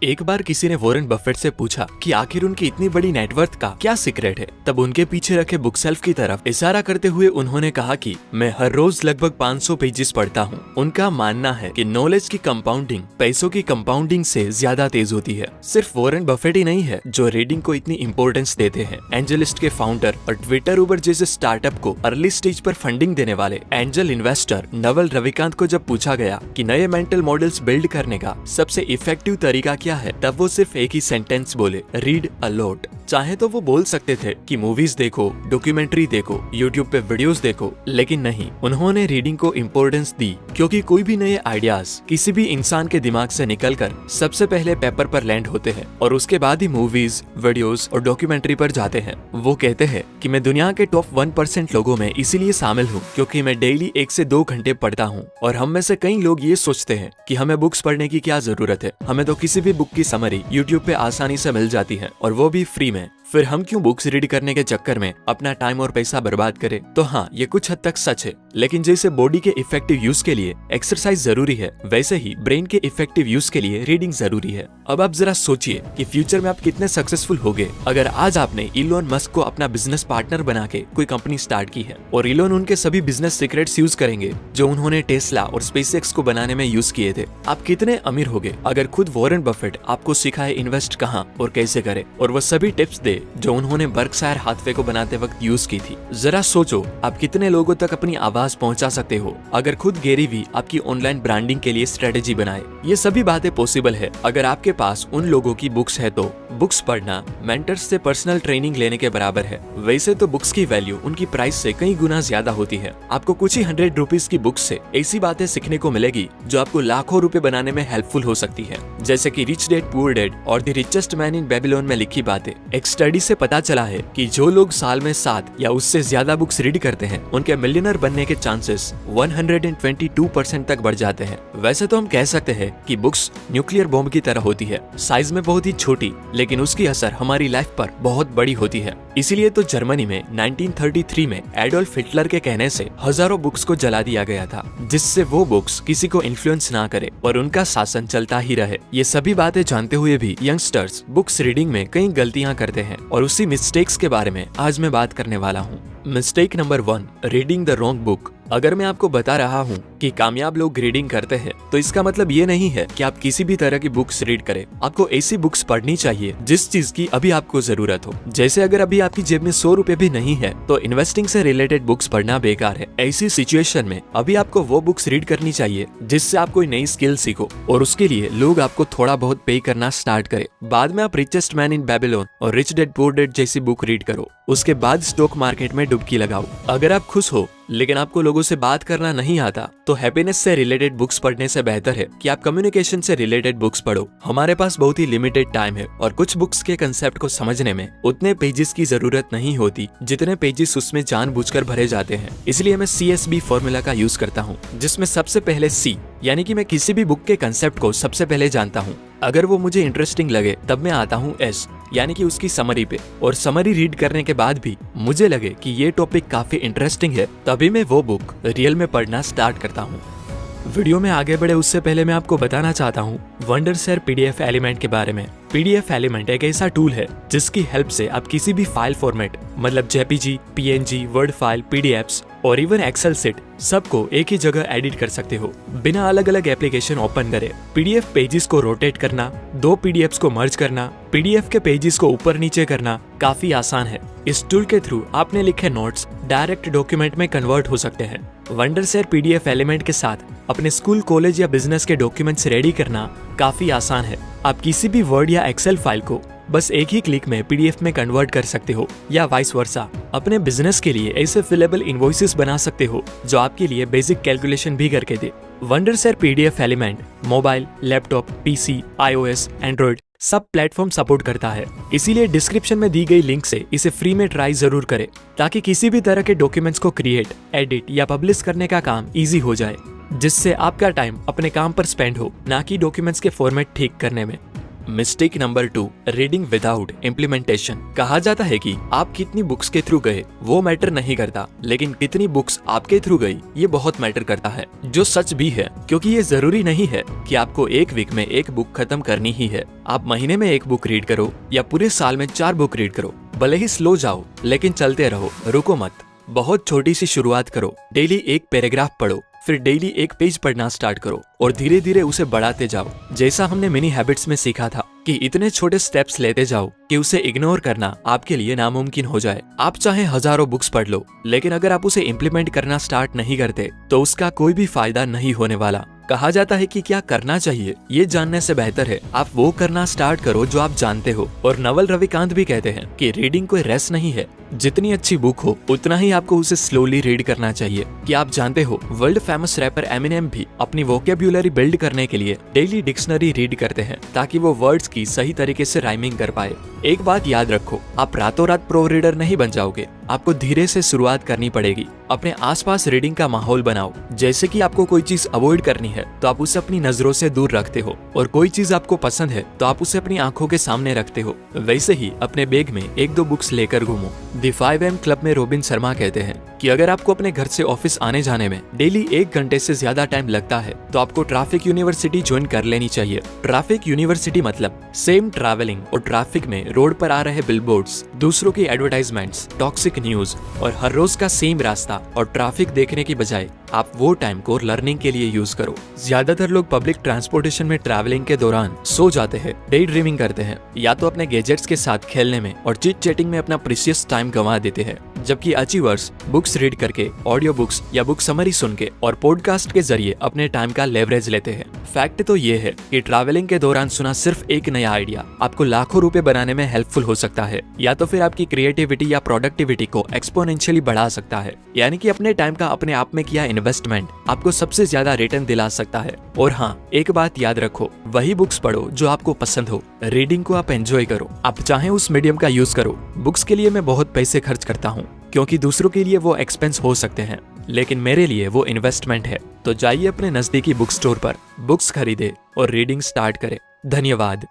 एक बार किसी ने वॉरेन बफेट से पूछा कि आखिर उनकी इतनी बड़ी नेटवर्थ का क्या सीक्रेट है। तब उनके पीछे रखे बुक शेल्फ की तरफ इशारा करते हुए उन्होंने कहा कि मैं हर रोज लगभग 500 पेजेस पढ़ता हूँ। उनका मानना है कि नॉलेज की कंपाउंडिंग पैसों की कंपाउंडिंग से ज्यादा तेज होती है। सिर्फ वॉरेन बफेट ही नहीं है जो रीडिंग को इतनी इंपॉर्टेंस देते हैं। एंजलिस्ट के फाउंडर और ट्विटर उबर जैसे स्टार्टअप को अर्ली स्टेज पर फंडिंग देने वाले एंजल इन्वेस्टर नवल रविकांत को जब पूछा गया कि नए मेंटल मॉडल्स बिल्ड करने का सबसे इफेक्टिव तरीका क्या है, तब वो सिर्फ एक ही सेंटेंस बोले, रीड अ लॉट। चाहे तो वो बोल सकते थे कि मूवीज देखो, डॉक्यूमेंट्री देखो, यूट्यूब पे वीडियोस देखो, लेकिन नहीं, उन्होंने रीडिंग को इम्पोर्टेंस दी क्योंकि कोई भी नए आइडियाज किसी भी इंसान के दिमाग से निकलकर सबसे पहले पेपर पर लैंड होते हैं और उसके बाद ही मूवीज, वीडियोस और डॉक्यूमेंट्री पर जाते हैं। वो कहते हैं कि मैं दुनिया के टॉप 1% लोगों में इसीलिए शामिल हूँ क्योंकि मैं डेली 1 से 2 घंटे पढ़ता हूँ। और हम में से कई लोग ये सोचते हैं कि हमें बुक्स पढ़ने की क्या जरूरत है, हमें तो किसी भी बुक की समरी यूट्यूब पे आसानी से मिल जाती है और वो भी फ्री में। फिर हम क्यों बुक्स रीड करने के चक्कर में अपना टाइम और पैसा बर्बाद करें? तो हाँ, ये कुछ हद तक सच है, लेकिन जैसे बॉडी के इफेक्टिव यूज के लिए एक्सरसाइज जरूरी है, वैसे ही ब्रेन के इफेक्टिव यूज के लिए रीडिंग जरूरी है। अब आप जरा सोचिए कि फ्यूचर में आप कितने सक्सेसफुल होगे अगर आज आपने इलोन मस्क को अपना बिजनेस पार्टनर बना के कोई कंपनी स्टार्ट की है और इलोन उनके सभी बिजनेस सीक्रेट्स यूज करेंगे जो उन्होंने टेस्ला और स्पेसएक्स को बनाने में यूज किए थे। आप कितने अमीर होगे अगर खुद वॉरेन बफेट आपको सिखाए इन्वेस्ट कहाँ और कैसे करे और वो सभी टिप्स दे जो उन्होंने बर्कशायर हाथवे को बनाते वक्त यूज की थी। जरा सोचो आप कितने लोगों तक अपनी आवाज पहुंचा सकते हो अगर खुद गैरी वी आपकी ऑनलाइन ब्रांडिंग के लिए स्ट्रेटेजी बनाए। ये सभी बातें पॉसिबल है अगर आपके पास उन लोगों की बुक्स है तो। बुक्स पढ़ना मेंटर्स से पर्सनल ट्रेनिंग लेने के बराबर है। वैसे तो बुक्स की वैल्यू उनकी प्राइस से कई गुना ज्यादा होती है। आपको कुछ ही 100 रुपीज की बुक्स से ऐसी बातें सीखने को मिलेगी जो आपको लाखों रुपए बनाने में हेल्पफुल हो सकती है, जैसे कि रिच डैड पुअर डैड और the richest man in Babylon में लिखी बातें। एक स्टडी से पता चला है कि जो लोग साल में 7 या उससे ज्यादा बुक्स रीड करते हैं उनके मिलियनर बनने के चांसेस 122% तक बढ़ जाते हैं। वैसे तो हम कह सकते हैं कि बुक्स न्यूक्लियर बॉम्ब की तरह होती है, साइज में बहुत ही छोटी लेकिन उसकी असर हमारी लाइफ पर बहुत बड़ी होती है। इसीलिए तो जर्मनी में 1933 में एडोल्फ हिटलर के कहने से हजारों बुक्स को जला दिया गया था, जिससे वो बुक्स किसी को इन्फ्लुएंस ना करे और उनका शासन चलता ही रहे। ये सभी बातें जानते हुए भी यंगस्टर्स बुक्स रीडिंग में कई गलतियां करते हैं और उसी मिस्टेक्स के बारे में आज मैं बात करने वाला हूँ। Mistake number 1, reading the wrong book. अगर मैं आपको बता रहा हूँ कि कामयाब लोग रीडिंग करते हैं तो इसका मतलब ये नहीं है कि आप किसी भी तरह की बुक्स रीड करें। आपको ऐसी बुक्स पढ़नी चाहिए जिस चीज की अभी आपको जरूरत हो। जैसे अगर अभी आपकी जेब में 100 रुपए भी नहीं है तो इन्वेस्टिंग से रिलेटेड बुक्स पढ़ना बेकार है। ऐसी सिचुएशन में अभी आपको वो बुक्स रीड करनी चाहिए जिससे आप कोई नई स्किल सीखो और उसके लिए लोग आपको थोड़ा बहुत पे करना स्टार्ट करें। बाद में आप रिचेस्ट मैन इन बेबीलोन और रिच डैड पुअर डैड जैसी बुक रीड करो। उसके बाद स्टॉक मार्केट में डुबकी लगाओ। अगर आप खुश हो लेकिन आपको लोगों से बात करना नहीं आता तो हैप्पीनेस से रिलेटेड बुक्स पढ़ने से बेहतर है कि आप कम्युनिकेशन से रिलेटेड बुक्स पढ़ो। हमारे पास बहुत ही लिमिटेड टाइम है और कुछ बुक्स के कंसेप्ट को समझने में उतने पेजेस की जरूरत नहीं होती जितने पेजेस उसमें जानबूझकर भरे जाते हैं। इसलिए मैं CSB फॉर्मूला का यूज करता हूँ, जिसमें सबसे पहले C यानी कि मैं किसी भी बुक के कंसेप्ट को सबसे पहले जानता हूँ। अगर वो मुझे इंटरेस्टिंग लगे तब मैं आता हूँ S यानी कि उसकी समरी पे, और समरी रीड करने के बाद भी मुझे लगे कि ये टॉपिक काफी इंटरेस्टिंग है तभी मैं वो बुक रियल में पढ़ना स्टार्ट करता हूँ। वीडियो में आगे बढ़े उससे पहले मैं आपको बताना चाहता हूँ वंडरशेयर PDF एलिमेंट के बारे में। PDF एलिमेंट एक ऐसा टूल है जिसकी हेल्प से आप किसी भी फाइल फॉर्मेट मतलब JPG, PNG, word file, PDFs और इवन एक्सेल सीट सबको एक ही जगह एडिट कर सकते हो बिना अलग अलग एप्लीकेशन ओपन करे। PDF पेजेस को रोटेट करना, 2 PDFs को मर्ज करना, PDF के पेजेस को ऊपर नीचे करना काफी आसान है। इस टूल के थ्रू आपने लिखे नोट्स डायरेक्ट डॉक्यूमेंट में कन्वर्ट हो सकते हैं। वंडरशेयर PDF एलिमेंट के साथ अपने स्कूल, कॉलेज या बिजनेस के डॉक्यूमेंट्स रेडी करना काफी आसान है। आप किसी भी वर्ड या एक्सेल फाइल को बस एक ही क्लिक में PDF में कन्वर्ट कर सकते हो या वाइस वर्सा। अपने बिजनेस के लिए ऐसे फिलेबल इनवॉइसेस बना सकते हो जो आपके लिए बेसिक कैलकुलेशन भी करके दे। Wondershare PDF element mobile, laptop, PC, iOS, Android सब प्लेटफॉर्म सपोर्ट करता है। इसीलिए डिस्क्रिप्शन में दी गई लिंक से इसे फ्री में ट्राई जरूर करें ताकि किसी भी तरह के डॉक्यूमेंट्स को क्रिएट, एडिट या पब्लिश करने का काम इजी हो जाए, जिससे आपका टाइम अपने काम पर स्पेंड हो, ना कि डॉक्यूमेंट्स के फॉर्मेट ठीक करने में। Mistake number 2, reading without implementation. कहा जाता है कि आप कितनी बुक्स के थ्रू गए वो मैटर नहीं करता, लेकिन कितनी बुक्स आपके थ्रू गई ये बहुत मैटर करता है। जो सच भी है, क्योंकि ये जरूरी नहीं है कि आपको एक वीक में एक बुक खत्म करनी ही है। आप महीने में एक बुक रीड करो या पूरे साल में 4 बुक रीड करो, भले ही स्लो जाओ लेकिन चलते रहो, रुको मत। बहुत छोटी सी शुरुआत करो, डेली एक पैराग्राफ पढ़ो, फिर डेली एक पेज पढ़ना स्टार्ट करो और धीरे धीरे उसे बढ़ाते जाओ। जैसा हमने मिनी हैबिट्स में सीखा था कि इतने छोटे स्टेप्स लेते जाओ कि उसे इग्नोर करना आपके लिए नामुमकिन हो जाए। आप चाहे हजारों बुक्स पढ़ लो, लेकिन अगर आप उसे इम्प्लीमेंट करना स्टार्ट नहीं करते तो उसका कोई भी फायदा नहीं होने वाला। कहा जाता है कि क्या करना चाहिए ये जानने से बेहतर है आप वो करना स्टार्ट करो जो आप जानते हो। और नवल रविकांत भी कहते हैं कि रीडिंग कोई रेस नहीं है, जितनी अच्छी बुक हो उतना ही आपको उसे स्लोली रीड करना चाहिए। कि आप जानते हो वर्ल्ड फेमस रैपर एमिनेम भी अपनी वोकेब्युलरी बिल्ड करने के लिए डेली डिक्शनरी रीड करते हैं ताकि वो वर्ड्स की सही तरीके से राइमिंग कर पाए। एक बात याद रखो, आप रातों रात प्रो रीडर नहीं बन जाओगे, आपको धीरे से शुरुआत करनी पड़ेगी। अपने आसपास रीडिंग का माहौल बनाओ। जैसे कि आपको कोई चीज अवॉइड करनी है तो आप उसे अपनी नजरों से दूर रखते हो, और कोई चीज आपको पसंद है तो आप उसे अपनी आंखों के सामने रखते हो। वैसे ही अपने बैग में 1-2 बुक्स लेकर घूमो। द 5am क्लब में रॉबिन शर्मा कहते हैं कि अगर आपको अपने घर से ऑफिस आने जाने में डेली 1 घंटे से ज्यादा टाइम लगता है तो आपको ट्रैफिक यूनिवर्सिटी ज्वाइन कर लेनी चाहिए। ट्रैफिक यूनिवर्सिटी मतलब सेम ट्रैवलिंग और ट्रैफिक में रोड पर आ रहे बिलबोर्ड्स, दूसरों की एडवर्टाइजमेंट्स, टॉक्सिक न्यूज और हर रोज का सेम रास्ता और ट्रैफिक देखने की बजाय आप वो टाइम को लर्निंग के लिए यूज करो। ज्यादातर लोग पब्लिक ट्रांसपोर्टेशन में ट्रैवलिंग के दौरान सो जाते हैं, डे ड्रीमिंग करते हैं, या तो अपने गैजेट्स के साथ खेलने में और चिट चैटिंग में अपना प्रीशियस टाइम गंवा देते हैं। जबकि अचीवर्स बुक्स रीड करके, ऑडियो बुक्स या बुक समरी सुन के और पॉडकास्ट के जरिए अपने टाइम का लेवरेज लेते हैं। फैक्ट तो ये है कि ट्रैवलिंग के दौरान सुना सिर्फ एक नया आइडिया आपको लाखों रुपए बनाने में हेल्पफुल हो सकता है, या तो फिर आपकी क्रिएटिविटी या प्रोडक्टिविटी को एक्सपोनेंशियली बढ़ा सकता है। यानी कि अपने टाइम का अपने आप में किया इन्वेस्टमेंट आपको सबसे ज्यादा रिटर्न दिला सकता है। और हाँ, एक बात याद रखो, वही बुक्स पढ़ो जो आपको पसंद हो। रीडिंग को आप एंजॉय करो, आप चाहे उस मीडियम का यूज करो। बुक्स के लिए मैं बहुत पैसे खर्च करता हूँ क्योंकि दूसरों के लिए वो एक्सपेंस हो सकते हैं, लेकिन मेरे लिए वो इन्वेस्टमेंट है। तो जाइए अपने नजदीकी बुक स्टोर पर बुक्स खरीदे और रीडिंग स्टार्ट करें। धन्यवाद।